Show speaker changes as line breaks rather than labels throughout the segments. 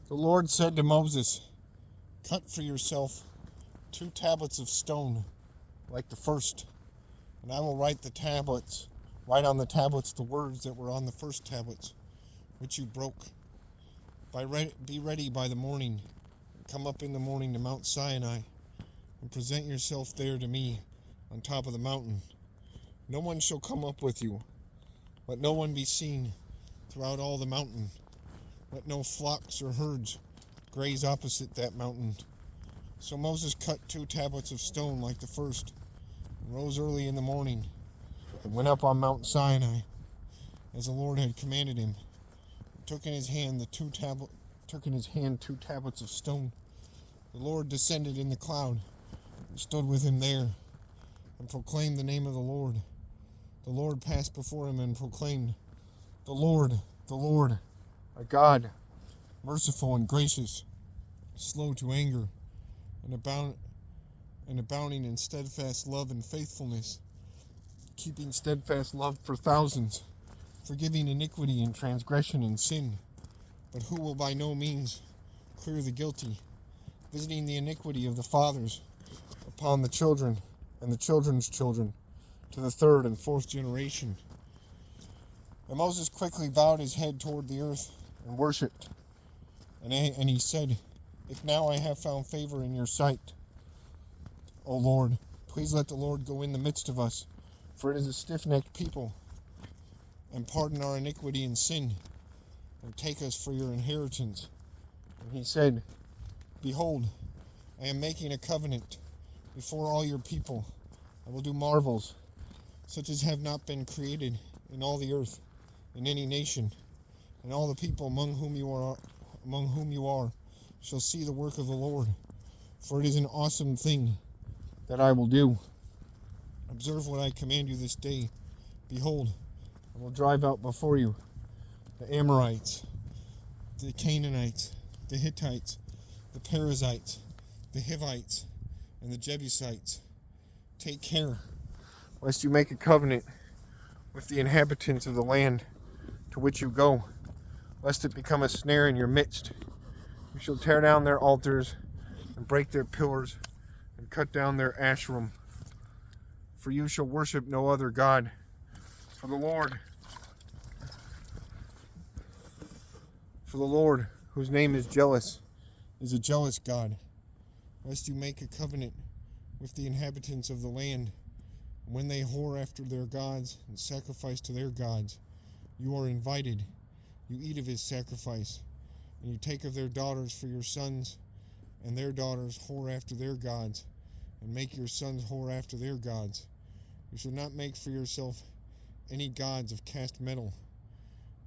The Lord said to Moses, "Cut for yourself 2 tablets of stone, like the first, and I will write on the tablets the words that were on the first tablets, which you broke. Be ready by the morning, and come up in the morning to Mount Sinai, and present yourself there to me on top of the mountain. No one shall come up with you. Let no one be seen throughout all the mountain. Let no flocks or herds graze opposite that mountain." So Moses cut 2 tablets of stone like the first, and rose early in the morning, and went up on Mount Sinai, as the Lord had commanded him. He took in his hand 2 tablets of stone. The Lord descended in the cloud, and stood with him there, and proclaimed the name of the Lord. The Lord passed before him and proclaimed, the Lord, a God, merciful and gracious, slow to anger, and abounding in steadfast love and faithfulness, keeping steadfast love for thousands, forgiving iniquity and transgression and sin, but who will by no means clear the guilty, visiting the iniquity of the fathers upon the children and the children's children, to the 3rd and 4th generation. And Moses quickly bowed his head toward the earth and worshipped. And he said, "If now I have found favor in your sight, O Lord, please let the Lord go in the midst of us, for it is a stiff-necked people, and pardon our iniquity and sin, and take us for your inheritance." And he said, "Behold, I am making a covenant before all your people. I will do marvels, such as have not been created in all the earth, in any nation, and all the people among whom you are shall see the work of the Lord, for it is an awesome thing that I will do. Observe what I command you this day. Behold, I will drive out before you the Amorites, the Canaanites, the Hittites, the Perizzites, the Hivites, and the Jebusites. Take care, lest you make a covenant with the inhabitants of the land to which you go, lest it become a snare in your midst. You shall tear down their altars and break their pillars and cut down their Asherim. For you shall worship no other God. For the Lord, whose name is jealous, is a jealous God. Lest you make a covenant with the inhabitants of the land, and when they whore after their gods and sacrifice to their gods, you are invited. You eat of his sacrifice, and you take of their daughters for your sons, and their daughters whore after their gods, and make your sons whore after their gods. You shall not make for yourself any gods of cast metal.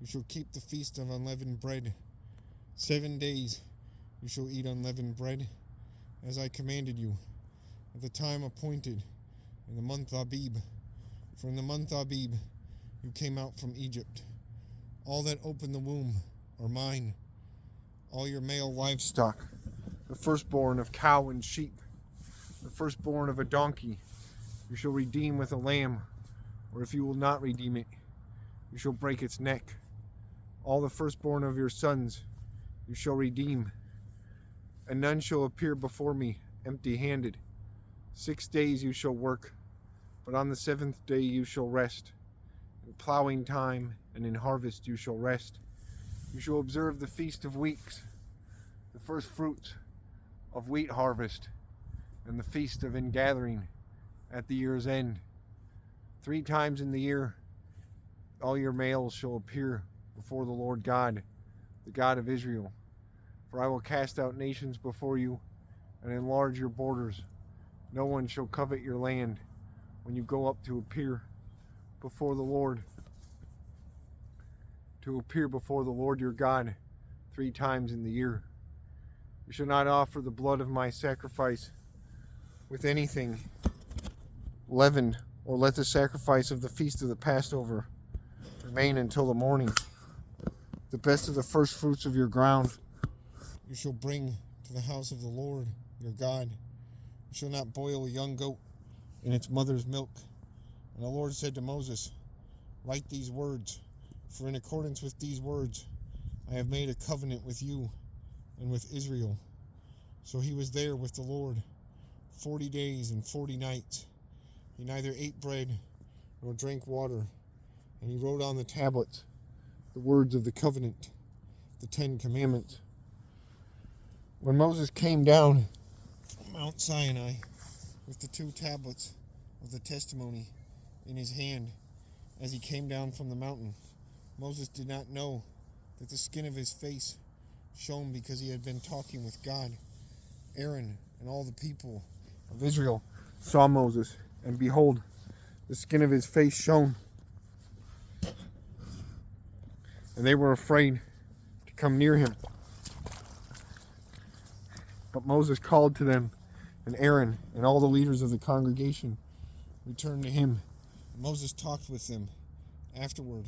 You shall keep the feast of unleavened bread. 7 days you shall eat unleavened bread, as I commanded you, at the time appointed, in the month Abib. For in the month Abib you came out from Egypt. All that open the womb are mine, all your male livestock, the firstborn of cow and sheep, the firstborn of a donkey, you shall redeem with a lamb, or if you will not redeem it, you shall break its neck. All the firstborn of your sons you shall redeem, and none shall appear before me empty-handed. 6 days you shall work, but on the 7th day you shall rest. In plowing time and in harvest you shall rest. You shall observe the Feast of Weeks, the first fruits of wheat harvest, and the Feast of Ingathering at the year's end. 3 times in the year all your males shall appear before the Lord God, the God of Israel. For I will cast out nations before you and enlarge your borders. No one shall covet your land when you go up to appear before the Lord, your God 3 times in the year. You shall not offer the blood of my sacrifice with anything leavened, or let the sacrifice of the feast of the Passover remain until the morning. The best of the first fruits of your ground you shall bring to the house of the Lord your God. You shall not boil a young goat in its mother's milk. And the Lord said to Moses, "Write these words, for in accordance with these words I have made a covenant with you and with Israel. So he was there with the Lord 40 days and 40 nights. He neither ate bread nor drank water, and he wrote on the tablets the words of the covenant, the 10 Commandments. When Moses came down from Mount Sinai with the 2 tablets of the testimony in his hand, as he came down from the mountain, Moses did not know that the skin of his face shone because he had been talking with God. Aaron and all the people of Israel saw Moses, and behold, the skin of his face shone. And they were afraid to come near him. But Moses called to them, and Aaron and all the leaders of the congregation returned to him. Moses talked with them. Afterward,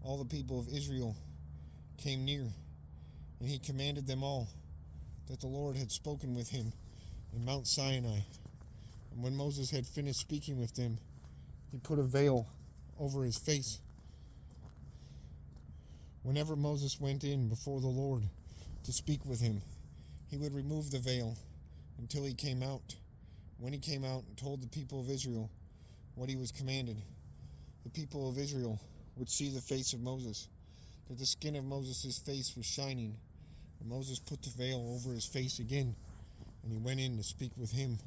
all the people of Israel came near, and he commanded them all that the Lord had spoken with him in Mount Sinai. And when Moses had finished speaking with them, he put a veil over his face. Whenever Moses went in before the Lord to speak with him, he would remove the veil until he came out. When he came out and told the people of Israel what he was commanded, the people of Israel would see the face of Moses, that the skin of Moses' face was shining. And Moses put the veil over his face again, and he went in to speak with him.